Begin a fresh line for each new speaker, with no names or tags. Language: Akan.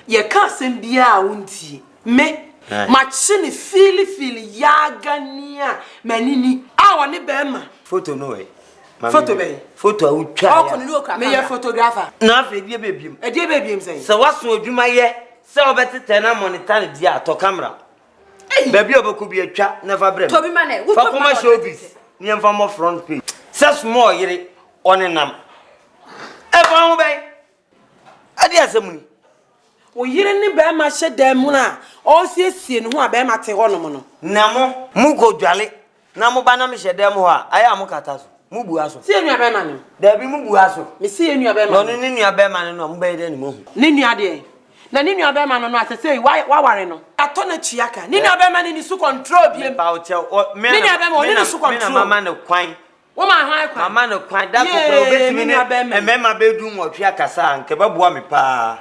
Ye can't send be a wunty. Me, machine feel yagania, manini. I want a bema.
Photo no way.
Photo bay.
Photo I would try.
Look, me a photographer.
Nothing, dear baby.
A dear baby saying.
So what's what you my year? So better tell them on the time to camera. Baby, could be a chat, never break.
Toby Mane,
what for my showbiz? Near from my front page. Such more, ye on a num. Ever obey. Adia some.
O yireni be ma she dem na o siesie no ho a be ma te ho no mo no
namo mugo dwale namo ba na me she dem ho a aya mo kata so mu bu aso
sie nua be ma no
da bi mu bu aso
me sie nua be ma
no ni nua be ma no mo be de ni mo hu
ni nua de na ni nua be ma no asese wa ware no ato na chiaka ni nua be ma ni su control bi
ba o che me
ni nua be ma ni su control
me na mama no kwan
wo ma han kwan
mama no kwan da ko pro betimi ni e me ma be du nwotwe akasa nke ba boa me pa